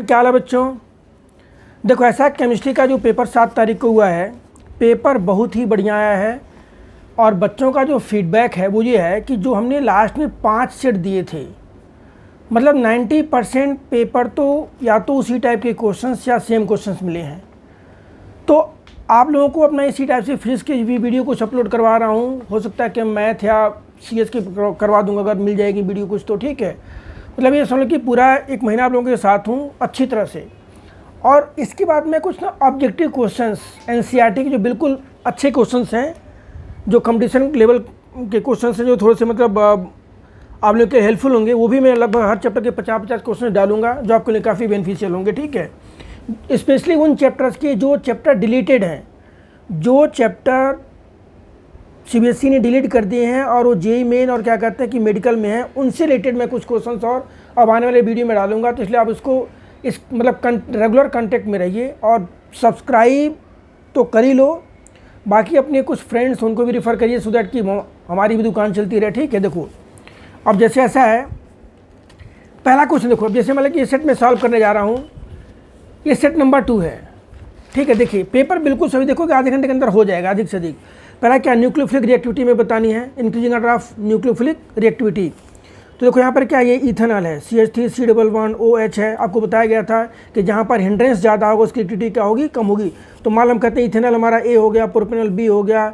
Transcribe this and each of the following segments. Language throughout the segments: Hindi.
क्या हाल है बच्चों। देखो ऐसा केमिस्ट्री का जो पेपर 7 तारीख को हुआ है, पेपर बहुत ही बढ़िया आया है और बच्चों का जो फीडबैक है वो ये है कि जो हमने लास्ट में 5 सेट दिए थे, मतलब 90% पेपर तो या तो उसी टाइप के क्वेश्चंस या सेम क्वेश्चंस मिले हैं। तो आप लोगों को अपना इसी टाइप से फिजिक्स की भी वीडियो कुछ अपलोड करवा रहा हूँ। हो सकता है कि मैथ या CS की करवा दूंगा, अगर मिल जाएगी वीडियो कुछ तो ठीक है। मतलब ये समझ लो कि पूरा 1 महीना आप लोगों के साथ हूँ अच्छी तरह से। और इसके बाद में कुछ ना ऑब्जेक्टिव क्वेश्चंस NCERT के जो बिल्कुल अच्छे क्वेश्चंस हैं, जो कंपटीशन लेवल के क्वेश्चंस हैं, जो थोड़े से मतलब आप लोग के हेल्पफुल होंगे, वो भी मैं लगभग हर चैप्टर के 50-50 क्वेश्चन डालूंगा जो आपके लिए काफ़ी बेनिफिशियल होंगे। ठीक है, स्पेशली उन चैप्टर्स के जो चैप्टर डिलीटेड हैं, जो चैप्टर CBSE ने डिलीट कर दिए हैं और वो JEE मेन और क्या कहते हैं कि मेडिकल में है, उनसे रिलेटेड मैं कुछ क्वेश्चंस और अब आने वाले वीडियो में डालूंगा। तो इसलिए आप इसको इस मतलब रेगुलर कांटेक्ट में रहिए और सब्सक्राइब तो कर ही लो, बाकी अपने कुछ फ्रेंड्स उनको भी रेफ़र करिए सो दैट कि हमारी भी दुकान चलती रहे। ठीक है, देखो अब जैसे ऐसा है, पहला क्वेश्चन देखो। अब जैसे मतलब कि ये सेट में सॉल्व करने जा रहा हूँ, ये सेट नंबर 2 है। ठीक है, देखिए पेपर बिल्कुल सभी देखो कि आधे घंटे के अंदर हो जाएगा अधिक से अधिक। पहला क्या, न्यूक्लियोफिलिक रिएक्टिविटी में बतानी है, increasing order of nucleophilic reactivity. तो देखो यहाँ पर क्या, ये इथेनॉल है, CH3 C double bond OH है। आपको बताया गया था कि जहाँ पर हिंड्रेंस ज़्यादा होगा उसकी एक्टिविटी क्या होगी, कम होगी। तो मान हम कहते हैं इथेनॉल हमारा A हो गया, प्रोपेनॉल B हो गया,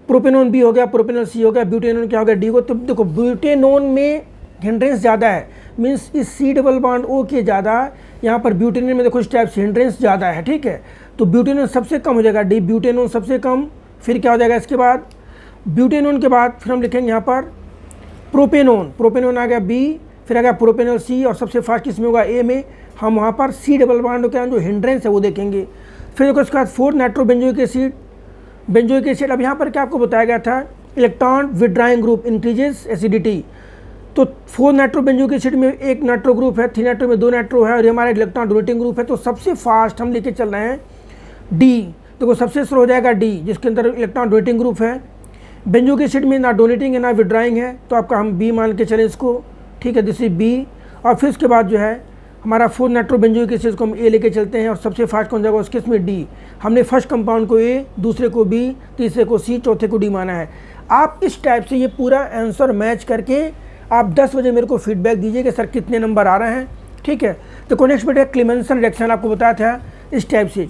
प्रोपेनॉन B हो गया, प्रोपेनॉल C हो गया, ब्यूटेनॉन क्या हो गया, D को। तो देखो ब्यूटेनॉन में हिंड्रेंस ज़्यादा है, मीन्स इस C डबल बॉन्ड O के ज़्यादा, यहाँ पर ब्यूटेनॉन में देखो इस टाइप से हिंड्रेंस ज़्यादा है। ठीक है, तो ब्यूटेनॉन सबसे कम हो जाएगा D, ब्यूटेनॉन सबसे कम। फिर क्या हो जाएगा इसके बाद, ब्यूटेनॉन के बाद फिर हम लिखेंगे यहाँ पर प्रोपेनॉन, प्रोपेनॉन आ गया B, फिर आ गया प्रोपेनॉल C और सबसे फास्ट किसमें होगा A में। हम वहाँ पर C डबल बॉन्ड के जो हिंड्रेंस है वो देखेंगे। फिर देखो इसके बाद 4 नाइट्रोबेंजोइक एसिड, बेंजोइक एसिड। अब यहाँ पर क्या आपको बताया गया था, electron withdrawing group increases acidity. तो 4 नाइट्रोबेंजोइक एसिड में 1 नाइट्रो ग्रुप है, 3 नाइट्रो में 2 नाइट्रो है और ये हमारा इलेक्ट्रॉन डोनेटिंग ग्रुप है। तो सबसे फास्ट हम लेके चल रहे हैं D। देखो सबसे स्लो हो जाएगा D, जिसके अंदर इलेक्ट्रॉन डोनेटिंग ग्रुप है। बेंजोइक एसिड में ना डोनेटिंग है ना विड्राइंग है, तो आपका हम B मान के चलें इसको। ठीक है, दिस इज B। और फिर उसके बाद जो है हमारा 4 नाइट्रोबेंजोइक एसिड को हम A लेके चलते हैं और सबसे फास्ट कौन जाएगा उसके इसमें D। हमने फर्स्ट कंपाउंड को A, दूसरे को B, तीसरे को C, चौथे को D माना है। आप इस टाइप से ये पूरा आंसर मैच करके आप 10 बजे मेरे को फीडबैक दीजिए कि सर कितने नंबर आ रहे हैं। ठीक है, तो नेक्स्ट बेटा क्लेमेंसन रिएक्शन आपको बताया था इस टाइप से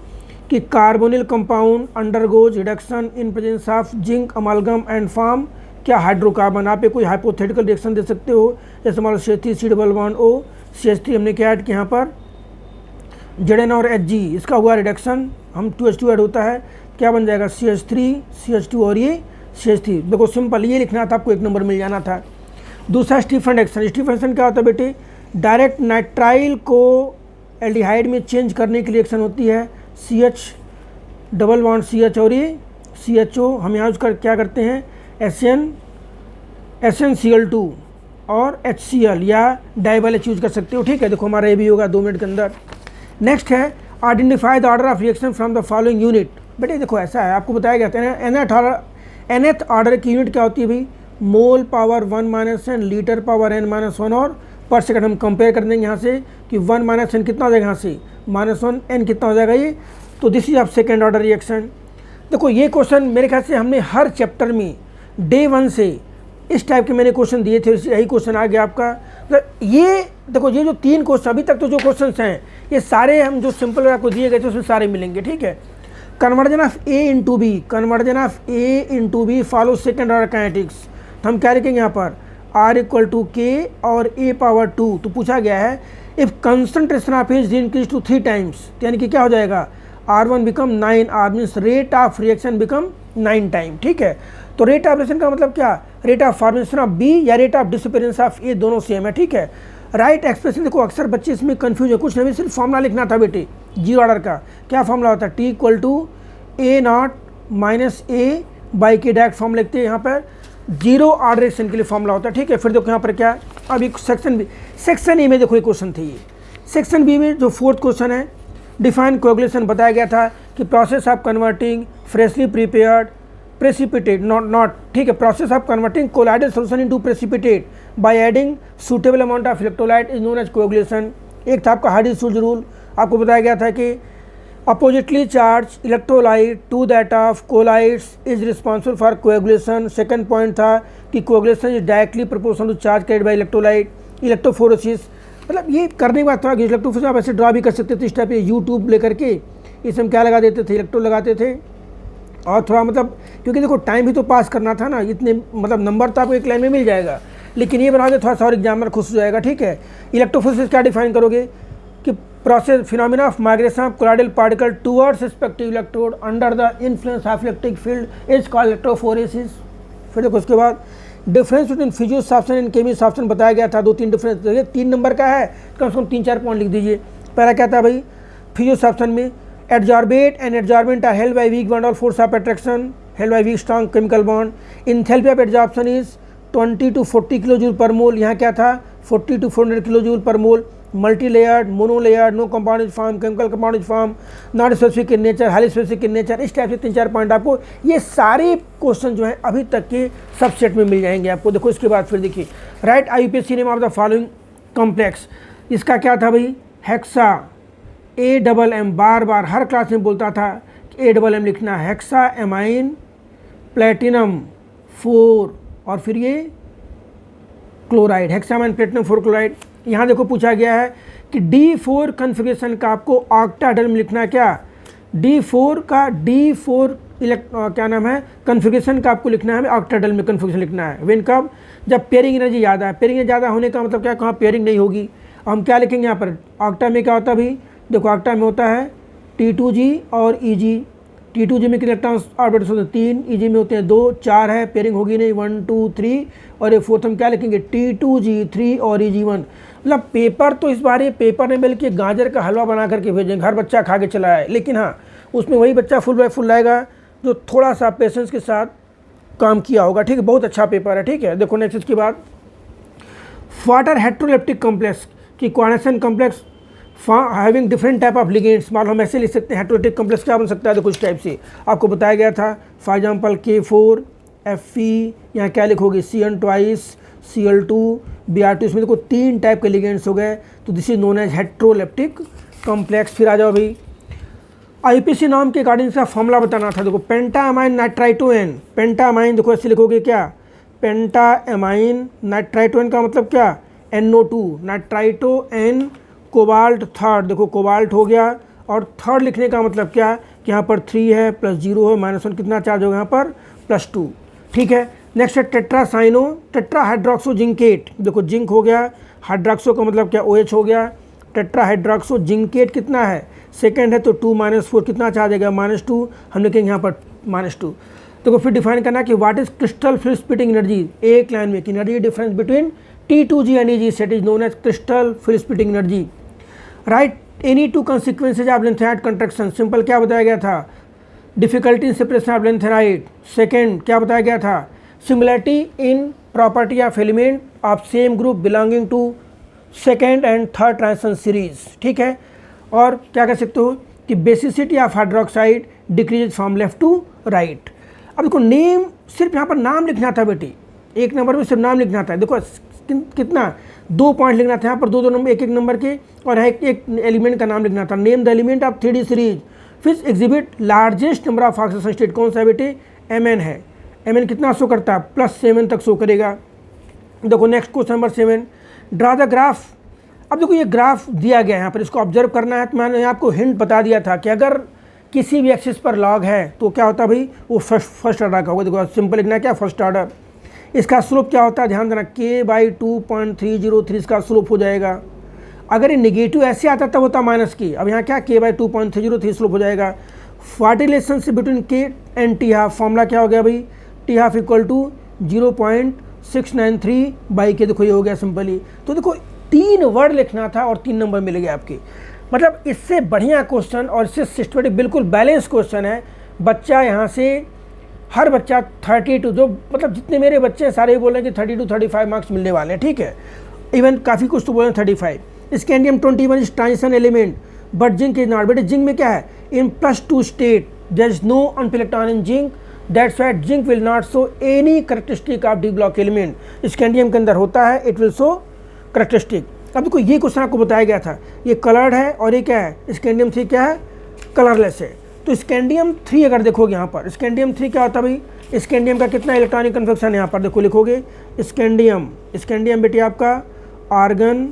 कि carbonyl compound undergoes reduction in presence of zinc अमालगम and form क्या हाइड्रोकार्बन। आप कोई हाइपोथेटिकल रिएक्शन दे सकते हो, जैसे हमारा CH3 C double bond O, CH3 हमने क्या ऐड किया यहाँ पर Zn और Hg, इसका हुआ रिडक्शन, हम 2H2 ऐड होता है, क्या बन जाएगा CH3 CH2 और ये CH3। देखो सिंपल ये लिखना था आपको, 1 नंबर मिल जाना था। दूसरा स्टीफन रिएक्शन। स्टीफन रिएक्शन क्या होता है बेटे, डायरेक्ट नाइट्राइल को एल्डिहाइड में चेंज करने की रिएक्शन होती है। CH डबल बॉन्ड CH और ये CHO, हम यहाँ उसका क्या करते हैं SnCl2 और HCl या डाइबल H यूज कर सकते हो। ठीक है, देखो हमारा ये भी होगा 2 मिनट के अंदर। नेक्स्ट है identify the order of reaction from the following unit. बेटे देखो ऐसा है, आपको बताया गया था nth ऑर्डर की यूनिट क्या होती है भाई, mole power 1 - n, litre power n-1 और पर सेकंड। हम कंपेयर कर देंगे यहाँ से कि 1 - n कितना हो जाएगा, यहाँ से -1 n कितना हो जाएगा ये। तो this is of second order reaction. देखो ये क्वेश्चन मेरे ख्याल से हमने हर चैप्टर में डे 1 से इस टाइप के मैंने क्वेश्चन दिए थे, यही क्वेश्चन आ गया आपका। तो ये देखो ये जो 3 क्वेश्चन अभी तक तो जो क्वेश्चन हैं ये सारे हम जो सिंपल आपको दिए गए थे उसमें सारे मिलेंगे। ठीक है, conversion of A into B, conversion of A into B follow second order kinetics. तो हम क्या लिखेंगे यहाँ पर R = K और A पावर 2। तो पूछा गया है if concentration of H increase to 3 times, यानी कि क्या हो जाएगा R1 become 9R, means rate of reaction become 9 time. ठीक है, तो रेट ऑफ रिएक्शन का मतलब क्या, rate of formation of B या rate of disappearance of A, दोनों सेम है। ठीक है, राइट एक्सप्रेशन। देखो अक्सर बच्चे इसमें कंफ्यूज है, कुछ नहीं सिर्फ फॉर्मूला लिखना था बेटे, 0 ऑर्डर का क्या फॉर्मूला होता है, T = A0 - A/K, direct form लिखते हैं यहाँ पर, 0 ऑर्डर रिएक्शन के लिए फॉर्मूला होता है। ठीक है, फिर देखो यहाँ पर क्या, अब एक सेक्शन ए में देखो ये क्वेश्चन थे। ये सेक्शन बी में जो 4th क्वेश्चन है, डिफाइन कोएगुलेशन बताया गया था कि process of converting freshly prepared precipitate not ठीक है, process of converting colloidal solution into precipitate by adding suitable amount of electrolyte is known as coagulation. एक था आपका हार्डी-सूज रूल, आपको बताया गया था कि oppositely charge electrolyte to that of colloids is responsible for coagulation. Second point था कि coagulation is directly proportional to charge carried by electrolyte. Electrophoresis, मतलब ये करने के बाद थोड़ा इलेक्ट्रोफोरेसिस आप ऐसे ड्रा भी कर सकते थे इस टाइप यूट्यूब लेकर के, इसमें क्या लगा देते थे, इलेक्ट्रो लगाते थे और थोड़ा मतलब, क्योंकि देखो टाइम भी तो पास करना था ना, इतने मतलब नंबर तो आपको एक लाइन में मिल जाएगा, लेकिन ये बना के थोड़ा सा और एग्जामिनर खुश हो जाएगा। ठीक है, इलेक्ट्रोफोरेसिस क्या डिफाइन करोगे कि process phenomena of migration of colloidal particle towards respective electrode under the influence of electric field is called electrophoresis. फिर देखो उसके बाद डिफरेंस बिटवीन फिजियोसॉप्शन एंड केमिसॉप्शन बताया गया था, 2-3 डिफरेंस, ये 3 नंबर का है, कम से कम 3-4 पॉइंट लिख दीजिए। पहला क्या था भाई, फिजियोसॉप्शन में adsorbate and adsorbent are held by weak bond or force of attraction held by weak strong chemical bond. Enthalpy of adsorption is 20 to 40 kilojoule पर मोल, यहाँ क्या था 40 to 400 किलोजूल पर mole. Multi layered, mono layered, no compound is form, chemical compound is form, not specific in nature, highly specific in nature. इस टाइप से 3-4 पॉइंट आपको, ये सारे क्वेश्चन जो है अभी तक के सबसेट में मिल जाएंगे आपको। देखो इसके बाद फिर देखिए, right IUPAC name of the following complex, इसका क्या था भाई, हेक्सा AMM, बार बार हर क्लास में बोलता था कि AMM लिखना, हेक्सा एमाइन प्लेटिनम 4 और फिर ये chloride, hexa amine platinum 4 chloride. यहाँ देखो पूछा गया है कि D4 कन्फिग्रेशन का आपको ऑक्टाहेड्रल में लिखना है, क्या D4 का D4 क्या नाम है कन्फिग्रेशन का आपको लिखना है, ऑक्टाहेड्रल में कन्फिग्रेशन लिखना है। वेन कब, जब पेयरिंग एनर्जी ज़्यादा है। पेयरिंग ज़्यादा होने का मतलब क्या, कहाँ पेयरिंग नहीं होगी। हम क्या लिखेंगे यहाँ पर, ऑक्टा में क्या होता है भाई, देखो ऑक्टा में होता है T2G और EG। T2G में कितने इलेक्ट्रॉन्स ऑर्बिटल्स होते हैं, 3, EG में होते हैं 2, 4 है, पेयरिंग होगी नहीं, 1 2 3, और ये फोर्थ हम क्या लिखेंगे T2G3 और EG1। मतलब पेपर तो इस बार ये पेपर ने मिल के गाजर का हलवा बना करके भेजेंगे, हर बच्चा खा के चला है, लेकिन हाँ उसमें वही बच्चा फुल बाय फुल लाएगा जो थोड़ा सा पेशेंस के साथ काम किया होगा। ठीक है, बहुत अच्छा पेपर है। ठीक है, देखो नेक्स्ट इसके बाद वाटर हेट्रोलेप्टिक कॉम्प्लेक्स की coordination complex having different type of ligands, मान लो हम ऐसे लिख सकते हैं, हेट्रोलेप्टिक कॉम्प्लेक्स क्या बन सकता है, तो कुछ टाइप से आपको बताया गया था। फॉर एग्जांपल K4 Fe, यहाँ क्या लिखोगे CN ट्वाइस Cl2 Br2, इसमें देखो 3 टाइप के लिगेंड्स हो गए, तो this is known as heteroleptic complex. फिर आ जाओ भाई, IUPAC नाम के अकॉर्डिंग इसका फॉर्मूला बताना था। देखो पेंटामाइन नाइट्राइटोएन, पेंटामाइन देखो ऐसे लिखोगे क्या, पेंटामाइन नाइट्राइटोएन का मतलब क्या, NO2, नाइट्राइटोएन कोबाल्ट थर्ड, देखो कोबाल्ट हो गया, और थर्ड लिखने का मतलब क्या कि यहाँ पर 3 है प्लस 0 है, -1 कितना चार्ज होगा यहाँ पर +2। ठीक है, नेक्स्ट है टेट्रासाइनो टेट्राहाइड्रोक्सो जिंकेट, देखो जिंक हो गया, हाइड्रोक्सो का मतलब क्या OH हो गया, टेट्राहाइड्रोक्सो जिंकेट कितना है, सेकंड है तो 2 - 4 कितना चार्ज आएगा -2, हम लिखेंगे यहाँ पर -2। देखो फिर डिफाइन करना कि what is crystal free splitting energy, एक लाइन में कि energy difference between T2G and EG set is known as crystal free splitting energy. Write any two consequences of lanthanide contraction. Simple क्या बताया गया था, difficulty in separation of lanthanide. Second क्या बताया गया था, similarity in property of element of same group belonging to second and third transition series. ठीक है, और क्या कह सकते हो कि basicity of hydroxide decrease from left to right. अब देखो नेम, सिर्फ यहाँ पर नाम लिखना था बेटी, एक नंबर में सिर्फ नाम लिखना था। देखो कितना 2 पॉइंट लिखना था यहाँ पर, 2 नंबर, एक नंबर के, और एक एलिमेंट का नाम लिखना था। Name the element of 3D series, फिर exhibit largest number of oxygen state, कौन सा है बेटे, Mn है। Mn कितना शो करता है, +7 तक शो करेगा। देखो next question number 7, draw the graph. अब देखो ये ग्राफ दिया गया है यहाँ पर, इसको ऑब्जर्व करना है। तो मैंने आपको हिंट बता दिया था कि अगर किसी भी एक्सिस पर लॉग है तो क्या होता है भाई, वो फर्स्ट ऑर्डर का होगा। देखो सिंपल लिखना है क्या, फर्स्ट ऑर्डर। इसका स्लोप क्या होता है, ध्यान देना, K/2.303 इसका स्लोप हो जाएगा। अगर ये नेगेटिव ऐसे आता तब होता -K, अब यहाँ क्या K/2.303 स्लोप हो जाएगा। What is relationship between K and T12, formula क्या हो गया भाई, T12 = 0.693/K, देखो ये हो गया सिंपली। तो देखो 3 वर्ड लिखना था और 3 नंबर मिल गए आपके। मतलब इससे बढ़िया क्वेश्चन और इससे सिस्टमेटिक बिल्कुल बैलेंस क्वेश्चन है। बच्चा यहाँ से हर बच्चा 32, जो मतलब जितने मेरे बच्चे हैं सारे ही बोल रहे हैं कि 32-35 मार्क्स मिलने वाले हैं। ठीक है, इवन काफ़ी कुछ तो बोल रहे हैं 35। Scandium 21 is transition element but zinc is not. बेटे जिंक में क्या है, in +2 state there is no unpair electron in zinc, that's why zinc will not show any characteristic of d block element. Scandium के अंदर होता है, इट विल शो करेक्टरिस्टिक। अब देखो ये क्वेश्चन आपको बताया गया था, ये कलर्ड है और ये क्या है, स्कैंडियम 3 क्या है, कलरलेस है। तो स्कैंडियम 3 अगर देखोगे यहाँ पर, स्कैंडियम 3 क्या होता है भाई, स्कैंडियम का कितना इलेक्ट्रॉनिक कन्फेक्शन है यहाँ पर देखो लिखोगे, स्कैंडियम बेटे आपका आर्गन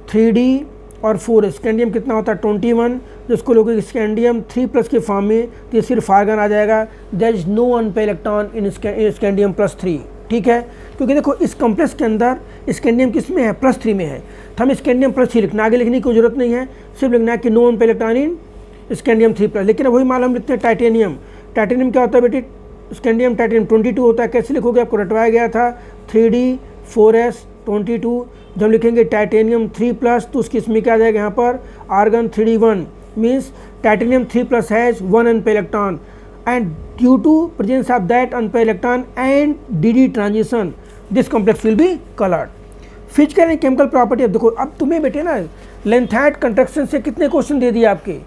3d और 4, स्कैंडियम कितना होता है 21, जिसको लोग स्कैंडियम 3+ के फॉर्म में, तो ये सिर्फ आर्गन आ जाएगा। There is no unpaired electron in scandium +3, ठीक है, क्योंकि देखो इस कॉम्प्लेक्स के अंदर स्कैंडियम किस में है, +3 में है, तो हम स्कैंडियम +3 लिखना, आगे लिखने की जरूरत नहीं है, सिर्फ लिखना है कि no unpaired electron in scandium 3+। लेकिन वही मान हम लिखते हैं टाइटेनियम, टाइटेनियम क्या होता है बेटे, स्कैंडियम टाइटेनियम 22 होता है, कैसे लिखोगे, आपको रटवाया गया था 3d 4s 22। जब हम लिखेंगे टाइटेनियम 3+, तो उसकी इसमें क्या आ जाएगा यहाँ पर, argon 3d1, means titanium 3+ has 1 unpaired electron and due to presence of that unpaired electron and dd transition this complex will be colored। Physical and chemical property, अब देखो अब तुम्हें बेटे ना लेंथाइड कंट्रैक्शन से कितने क्वेश्चन दे दिए आपके,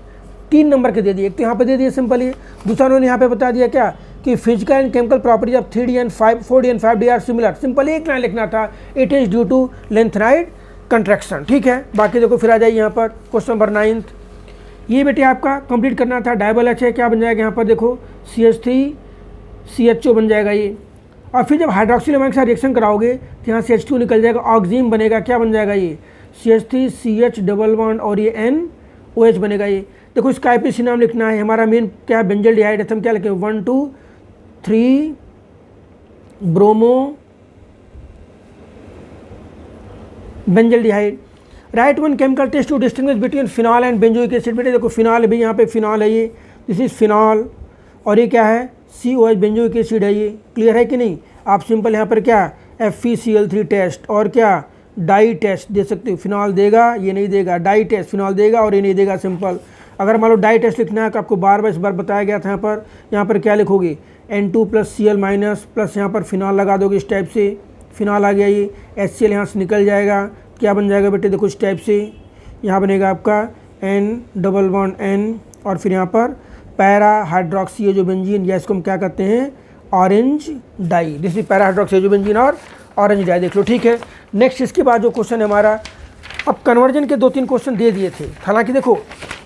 3 नंबर के दे दिए, एक तो यहाँ पे दे दिए सिंपल ही, दूसरा उन्होंने यहाँ पे बता दिया क्या कि physical and chemical property of 3d and 4d and 5d are similar, simple एक लाइन लिखना था, it is due to lanthanide contraction, ठीक है। बाकी देखो फिर आ जाइए यहाँ पर क्वेश्चन नंबर 9, ये बेटे आपका कंप्लीट करना था, डायबल एच है, क्या बन जाएगा यहाँ पर देखो CH3 CHO बन जाएगा ये, और फिर जब हाइड्रोक्सिल अमाइन के साथ रिएक्शन कराओगे तो यहाँ से H2 निकल जाएगा, ऑक्सीजन बनेगा, क्या बन जाएगा ये CH3 CH डबल बॉन्ड और ये NOH बनेगा। ये देखो इसका IPC नाम लिखना है, हमारा मेन क्या है बेंजल डिहाइड है, हम क्या लिखें 1 2 3 bromobenzaldehyde. Write one chemical test to distinguish between phenol and benzoic acid, बेटे देखो फिनॉल भी, यहाँ पे फिनॉल है, ये दिस इज फिनॉल, और ये क्या है COH बेंजोइक एसिड है, ये क्लियर है कि नहीं। आप सिंपल यहाँ पर क्या FeCl3 टेस्ट और क्या डाई टेस्ट दे सकते हो, फिनॉल देगा ये नहीं देगा, डाई टेस्ट फिनॉल देगा और ये नहीं देगा सिंपल। अगर मान लो डाई टेस्ट लिखना है तो आपको बार बार इस बार बताया गया था, यहाँ पर क्या लिखोगे N2 + Cl- प्लस यहाँ पर फिनॉल लगा दोगे इस टाइप से, फिनॉल आ गया, ये HCl यहाँ से निकल जाएगा, क्या बन जाएगा बेटे देखो इस टाइप से, यहाँ बनेगा आपका N डबल बॉन्ड N और फिर यहाँ पर पैरा हाइड्रोक्सी जो बेंजीन, या इसको हम क्या कहते हैं orange dye, this is para hydroxy जो बेंजीन और ऑरेंज डाई, देख लो, ठीक है। नेक्स्ट इसके बाद जो क्वेश्चन है हमारा, अब कन्वर्जन के 2-3 क्वेश्चन दे दिए थे, हालांकि देखो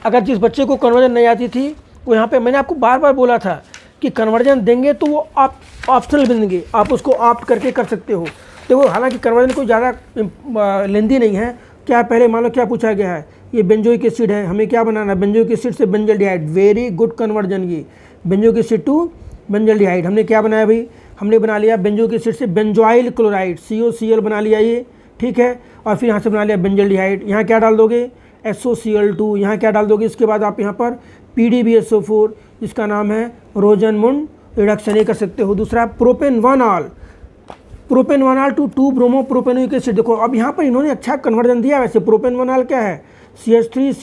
अगर जिस बच्चे को कन्वर्जन नहीं आती थी वो यहाँ पे मैंने आपको बार बार बोला था कि कन्वर्जन देंगे तो वो आप ऑप्शनल देंगे, आप उसको ऑप्ट करके कर सकते हो। देखो हालांकि कन्वर्जन कोई ज़्यादा लेंदी नहीं है, क्या पहले मान लो क्या पूछा गया है, ये बेंजोइक एसिड है, हमें क्या बनाना है बेंजोइक एसिड से बेंजल डिहाइड, वेरी गुड कन्वर्जन, ये बेंजोइक एसिड टू बेंजल डिहाइड, हमने क्या बनाया भाई, हमने बना लिया बेंजोइक एसिड से बेंजोइल क्लोराइड COCl बना लिया ये, ठीक है, और फिर यहाँ से बना लिया बेंजल डिहाइड, यहाँ क्या डाल दोगे SOCl2, यहाँ क्या डाल दोगे, इसके बाद आप यहाँ पर PDBSO4 जिसका नाम है रोजनमुंड रिडक्शन ये कर सकते हो। दूसरा प्रोपेनवानॉल टू 2 ब्रोमो प्रोपेनोइक एसिड, देखो अब यहाँ पर इन्होंने अच्छा कन्वर्जन दिया, वैसे प्रोपेनवानॉल क्या है CH3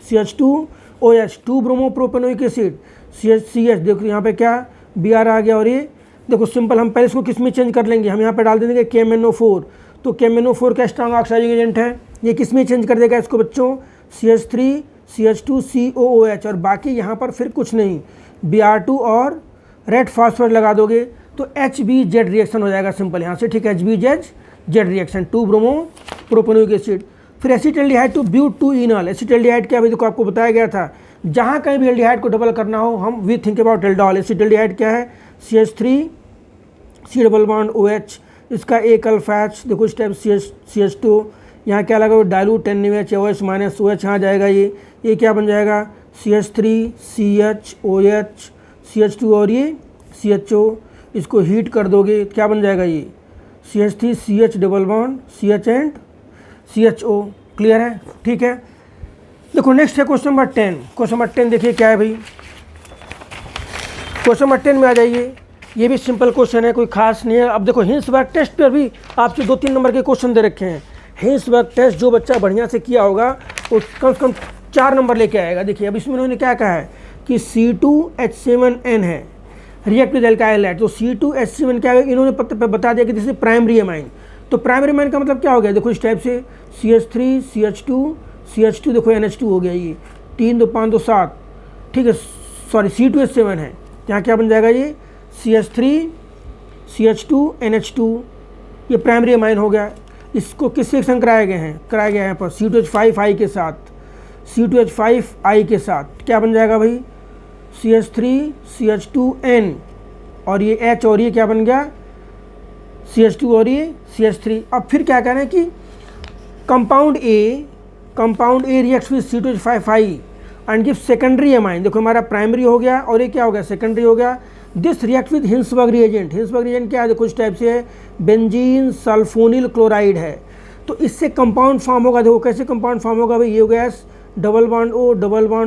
CH2OH 2 bromo propanoic acid CH देखो यहाँ पे क्या Br आ गया, और ये देखो सिंपल हम पहले इसको किस में चेंज कर लेंगे, हम यहाँ पे डाल देंगे KMnO4, तो KMnO4 का स्ट्रॉन्ग ऑक्साइडिंग एजेंट है, ये किस में चेंज कर देगा इसको बच्चों CH3 CH2COOH, और बाकी यहाँ पर फिर कुछ नहीं, Br2 और रेड फास्फोरेट लगा दोगे तो HBZ रिएक्शन हो जाएगा सिंपल यहाँ से, ठीक है, HBZ reaction 2 bromo propanoic acid. फिर एसिटल्डिहाइड टू ब्यूट-2-इनॉल, एसिटल्डिहाइड क्या अभी देखो आपको बताया गया था, जहाँ कहीं भी एल्डिहाइड को डबल करना हो हम we think about aldol, acetaldehyde क्या है CH3 C double bond OH, इसका एक अल्फा देखो इस टाइप CH2, यहाँ क्या लगा dilute NaOH OH minus OH यहाँ जाएगा, ये क्या बन जाएगा CH3 CHOH CH2 और ये CHO, इसको हीट कर दोगे क्या बन जाएगा ये CH3 CH double bond CH and CHO, clear है, ठीक है। देखो नेक्स्ट है क्वेश्चन नंबर 10, क्वेश्चन नंबर 10 देखिए क्या है भाई, क्वेश्चन नंबर 10 में आ जाइए, ये भी सिंपल क्वेश्चन है, कोई खास नहीं है। अब देखो हिंसबर्ग टेस्ट पर भी आपसे 2-3 नंबर के क्वेश्चन दे रखे हैं, हिंसबर्ग टेस्ट जो बच्चा बढ़िया से किया होगा वो कम से कम 4 नंबर लेके आएगा। देखिए अब इसमें उन्होंने क्या कहा है कि C2H7N है रिएक्ट विद एल्काइल हैलाइड, तो C2H7 क्या है इन्होंने बता दिया कि दिस इज प्राइमरी अमाइन, तो प्राइमरी अमाइन का मतलब क्या हो गया देखो इस टाइप से CH3 CH2 देखो NH2 हो गया, ये 3 2 5 2 7, ठीक है, सॉरी C2H7 है, यहाँ क्या बन जाएगा ये CH3 CH2 NH2, ये प्राइमरी अमाइन हो गया। इसको किस रिएक्शन कराए गए हैं, कराया गया है यहाँ पर C2H5I के साथ, C2H5I के साथ क्या बन जाएगा भाई, CH3CH2N, और ये H और ये क्या बन गया, CH2 और ये CH3। अब फिर क्या कह रहे हैं कि compound A reacts with C2H5I and give secondary amine. देखो हमारा प्राइमरी हो गया और ये क्या हो गया, सेकेंडरी हो गया। This react with Hinsberg reagent. Hinsberg reagent क्या है, देखो इस टाइप से है, बेंजीन सल्फोनिल क्लोराइड है। तो इससे कंपाउंड फॉर्म होगा, देखो कैसे कंपाउंड फॉर्म होगा भाई, ये हो गया डबल बॉन्ड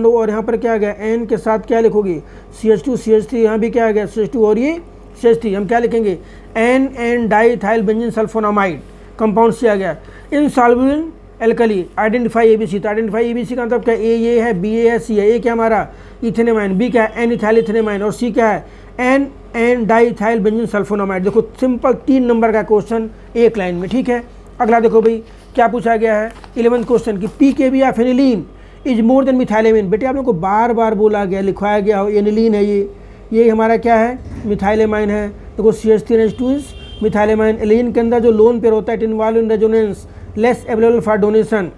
O, और यहाँ पर क्या आ गया N के साथ क्या लिखोगे, CH2 CH3, यहाँ भी क्या आ गया CH2 और ये CH3, हम क्या लिखेंगे N diethyl benzene sulphonamide, compound से आ गया। Insoluble alkali, identify ABC। तो आइडेंटिफाई ABC का मतलब क्या, A ये है, B ये है, C है। A क्या हमारा इथेनेमाइन, B क्या है N इथाइल इथेनेमाइन, और C क्या है N डाइथाइल बेंजीन सल्फोनामाइड। देखो सिंपल 3 नंबर का क्वेश्चन एक लाइन में, ठीक है। अगला देखो भाई क्या पूछा गया है 11th क्वेश्चन की, PKB या फेनिलीन इज मोर देन मिथाइलेमिन। बेटे आप लोग को बार बार बोला गया, लिखवाया गया हो, एनिलीन है ये हमारा क्या है, मिथाइलेमाइन है। देखो CH3H2 इज मिथाइलेमाइन। एलिन के अंदर जो लोन पेयर होता है, it involve in resonance, less available for donation.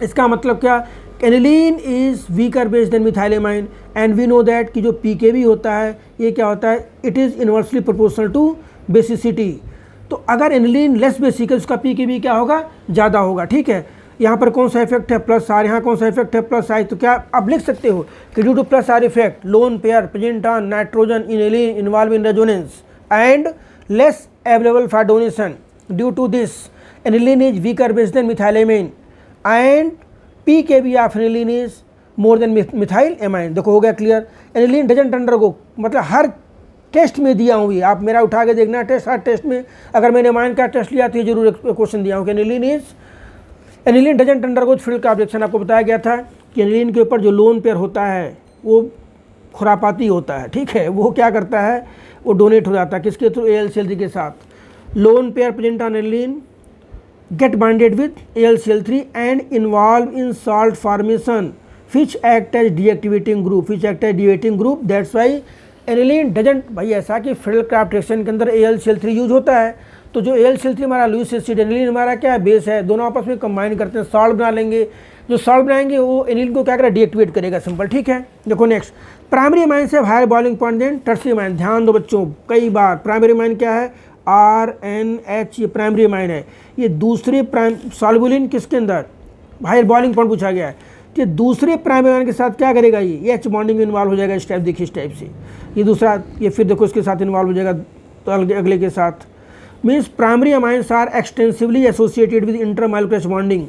इसका मतलब क्या, aniline is weaker base than methylamine, and we know that कि जो PKB होता है ये क्या होता है, it is inversely proportional to basicity. तो अगर एनिलीन लेस बेसिक है उसका PKB क्या होगा, ज़्यादा होगा, ठीक है। यहाँ पर कौन सा इफेक्ट है, +R, यहाँ कौन सा इफेक्ट है, +I। तो क्या आप लिख सकते हो कि due to +R effect lone pair present on nitrogen in aniline involve in resonance and less available for donation, due to this aniline is weaker base than methylamine and PKB of aniline is more than methyl amine. देखो हो गया क्लियर। एनिलीन डजंट अंडरगो, मतलब हर टेस्ट में दिया हूँ ये, आप मेरा उठा के देखना टेस्ट, हर टेस्ट में अगर मैंने एमाइन का टेस्ट लिया तो ये जरूर क्वेश्चन दिया हूँ कि एनिलीन डजंट अंडरगो फील्ड का ऑब्जेक्शन। आपको बताया गया था कि एनिलीन के ऊपर जो लोन पेयर होता है वो खुरापाती होता है, ठीक है। वो क्या करता है, वो डोनेट हो जाता है किसके थ्रू, AlCl3 के साथ। Loan pair present on aniline get bonded with AlCl3 and involved in salt formation which act as deactivating group, that's why aniline doesn't, भाई ऐसा कि फिल्डक्राफ्ट रिएक्शन के अंदर AlCl3 यूज होता है, तो जो AlCl3 हमारा लुईस एसिड, एनिलीन हमारा क्या है, बेस है, दोनों आपस में कंबाइन करते हैं, सॉल्ट बना लेंगे। जो सॉल्ट बनाएंगे वो एनिलीन को क्या करेगा, डीएक्टिवेट करेगा, सिंपल, ठीक है। देखो नेक्स्ट, प्राइमरी अमाइन से higher boiling point than tertiary amine. ध्यान दो बच्चों, कई बार प्राइमरी अमाइन क्या है, RNH, ये प्राइमरी अमाइन है। ये दूसरे सॉल्युबल किसके अंदर, हायर बॉइलिंग पॉइंट पूछा गया है, तो ये दूसरे प्राइमरी अमाइन के साथ क्या करेगा, ये H बॉन्डिंग में इन्वॉल्व हो जाएगा, इस टाइप, देखिए इस टाइप से। ये दूसरा, ये फिर देखो इसके साथ इन्वॉल्व हो जाएगा, तो अगले के साथ। Means primary amines are extensively associated with intermolecular bonding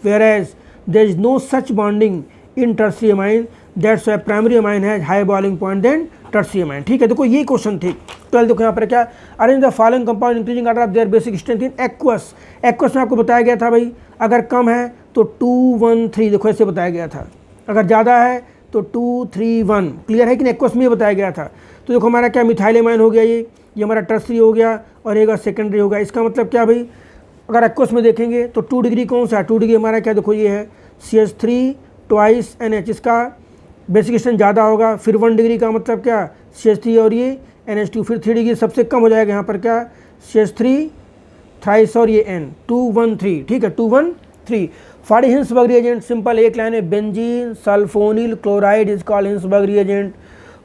whereas there is no such bonding in tertiary amine, that's why primary amine has higher boiling point than tertiary amine, ठीक है। देखो ये क्वेश्चन थे 12। देखो यहाँ पर क्या, arrange the following compound increasing order of their basic strength in aqueous. Aqueous में आपको बताया गया था भाई, अगर कम है तो 2 1 3, देखो ऐसे बताया गया था, अगर ज़्यादा है तो 2 3 1, क्लियर है कि नहीं, एक्वस में ये बताया गया था। तो देखो हमारा क्या, मिथाइल एमाइन हो गया, ये हमारा टर्सरी हो गया और एक सेकेंडरी हो गया। इसका मतलब क्या भाई, अगर एक्वस में देखेंगे तो 2 डिग्री कौन सा है, 2 डिग्री हमारा क्या, देखो ये है CH3 ट्वाइस NH, इसका बेसिक स्ट्रेंथ ज़्यादा होगा। फिर 1 डिग्री का मतलब क्या, CH3 और ये NH2। फिर 3 डिग्री सबसे कम हो जाएगा यहाँ पर क्या, CH3 थ्राइस और ये N, 2 1 3, ठीक है, 2 1 3। फॉर हिंसबर्ग रिएजेंट, सिंपल एक लाइन में, benzene sulphonyl chloride is called Hinsberg reagent.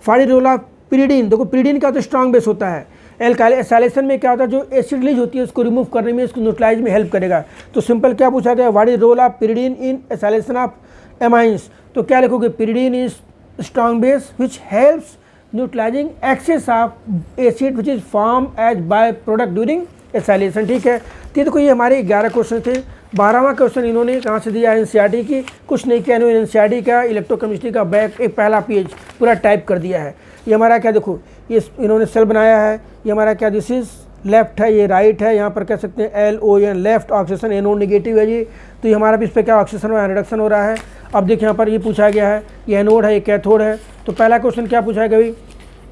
For role of pyridine, देखो पिरिडीन का तो स्ट्रॉन्ग बेस होता है। एल्काइल एसाइलेशन में क्या होता है, जो एसिड रिलीज होती है उसको रिमूव करने में, इसको न्यूट्रलाइज में हेल्प करेगा। तो सिंपल क्या पूछा गया, what is role of pyridine in acylation of amines. तो क्या लिखोगे, pyridine is strong base which helps neutralising excess of acid which is form as by product during acylation, ठीक है। तो देखो ये हमारे 11 क्वेश्चन थे। 12वां क्वेश्चन इन्होंने कहाँ से दिया, NCERT की, कुछ नहीं किया इन्होंने, NCERT का इलेक्ट्रोकेमिस्ट्री का बैक एक पहला पेज पूरा टाइप कर दिया है। ये हमारा क्या, देखो ये इन्होंने सेल बनाया है, ये हमारा क्या, दिस इज लेफ्ट है, ये राइट है, यहाँ पर कह सकते हैं LON, left oxygen, anode negative है जी। तो ये हमारा भी इस पर क्या ऑक्सीजन में रिडक्शन हो रहा है। अब देखिए यहाँ पर ये पूछा गया है, ये एनोड है, ये कैथोड है। तो पहला क्वेश्चन क्या पूछा गया भाई,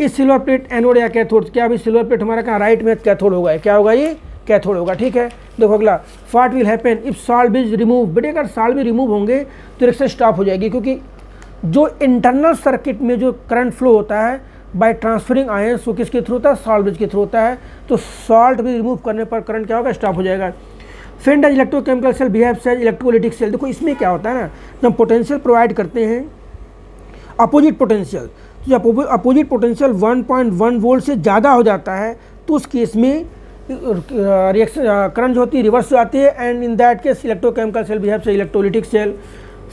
इस सिल्वर प्लेट एनोड या कैथोड, क्या अभी सिल्वर प्लेट हमारा कहाँ, राइट में कैथोड होगा, क्या होगा, ये कैथोड होगा, ठीक है। देखो अगला, what will happen if salt is remove. बेटे अगर सॉल्ट भी रिमूव होंगे तो रिएक्शन स्टॉप हो जाएगी, क्योंकि जो इंटरनल सर्किट में जो करंट फ्लो होता है बाय ट्रांसफरिंग आयंस, वो किसके थ्रू होता है, सॉल्ट ब्रिज के थ्रू होता है। तो सॉल्ट भी रिमूव करने पर करंट क्या होगा, स्टॉप हो जाएगा। When does electrochemical cell behaves as electrolytic cell. देखो इसमें क्या होता है ना, जब हम पोटेंशियल प्रोवाइड करते हैं अपोजिट पोटेंशियल, तो जब अपोजिट पोटेंशियल 1.1 वोल्ट से ज़्यादा हो जाता है तो उस केस में रिएक्शन करंट जो होती है रिवर्स हो जाती है, and in that case electrochemical cell behaves as electrolytic cell.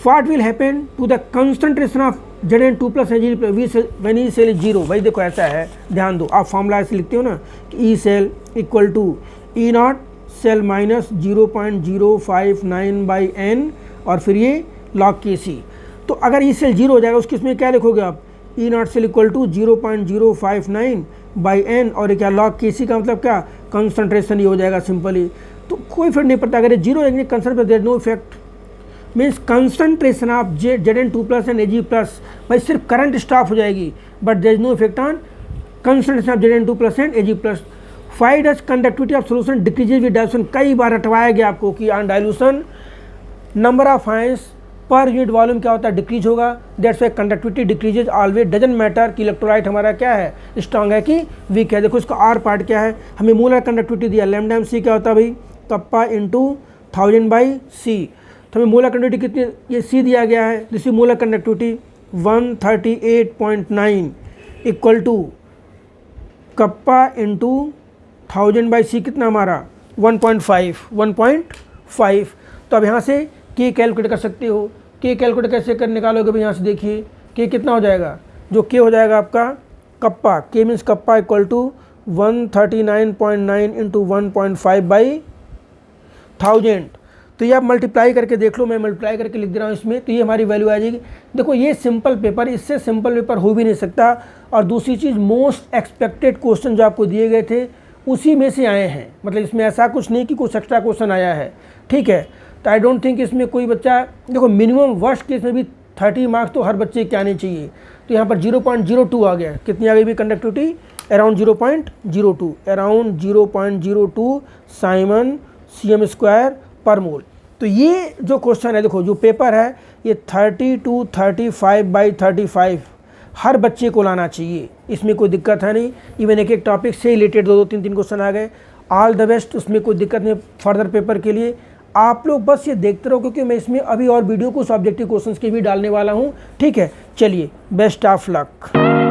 What will happen to the concentration of Zn2 plus when E cell is zero. भाई देखो ऐसा है, ध्यान दो, आप फॉर्मूला ऐसे लिखते हो ना कि E cell equal to E naught cell minus 0.059/n और फिर ये log Kc। तो अगर ई सेल जीरो हो जाएगा उस केस में क्या लिखोगे आप, E naught cell equal to 0.059/n और ये क्या log Kc का मतलब क्या, कंसंट्रेशन ही हो जाएगा सिंपली। तो कोई फर्क नहीं पड़ता, अगर ये जीरो है concentration there no effect, means concentration of Zn2 plus and Ag plus, भाई सिर्फ करंट स्टॉप हो जाएगी but there is no effect on concentration of Zn2 plus and Ag plus. Five does conductivity of solution decreases with dilution. कई बार हटवाया गया आपको कि on dilution number of ions per unit volume क्या होता है, डिक्रीज होगा, that's why conductivity decreases always. Doesn't matter कि इलेक्ट्रोलाइट हमारा क्या है, स्ट्रांग है कि वीक है। देखो इसका आर पार्ट क्या है, हमें मोलर कंडक्टिविटी दिया लैम्डा सी क्या होता है भाई, कप्पा इंटू 1000/c। तो हमें मोलर कंडक्टिविटी कितनी, ये सी दिया गया है, this is molar conductivity 138.9 equal to kappa into 1000/c कितना हमारा 1.5। तो अब यहाँ से के कैलकुलेट कर सकते हो। के कैलकुलेट कैसे कर निकालोगे भाई, यहाँ से देखिए के कितना हो जाएगा, जो के हो जाएगा आपका kappa, K means kappa equal to 139.9 into 1.5/1000। तो ये आप मल्टीप्लाई करके देख लो, मैं मल्टीप्लाई करके लिख दे रहा हूँ इसमें, तो ये हमारी वैल्यू आ जाएगी। देखो ये सिंपल पेपर, इससे सिंपल पेपर हो भी नहीं सकता। और दूसरी चीज़, मोस्ट एक्सपेक्टेड क्वेश्चन जो आपको दिए गए थे उसी में से आए हैं, मतलब इसमें ऐसा कुछ नहीं कि कुछ एक्स्ट्रा क्वेश्चन आया है, ठीक है। तो आई डोंट थिंक इसमें कोई बच्चा, देखो मिनिमम वर्स्ट केस में भी 30 मार्क्स तो हर बच्चे के आने चाहिए। तो यहाँ पर 0.02 आ गया, कितनी आ गई भी कंडक्टिविटी, अराउंड 0.02 साइमन cm² पर मोल। तो ये जो क्वेश्चन है, देखो जो पेपर है ये 30 to 35/35 हर बच्चे को लाना चाहिए, इसमें कोई दिक्कत है नहीं। इवन एक टॉपिक से रिलेटेड 2-3 क्वेश्चन आ गए, ऑल द बेस्ट, उसमें कोई दिक्कत नहीं फर्दर पेपर के लिए। आप लोग बस ये देखते रहो क्योंकि मैं इसमें अभी और वीडियो कुछ ऑब्जेक्टिव क्वेश्चंस के भी डालने वाला हूँ, ठीक है। चलिए, बेस्ट ऑफ लक।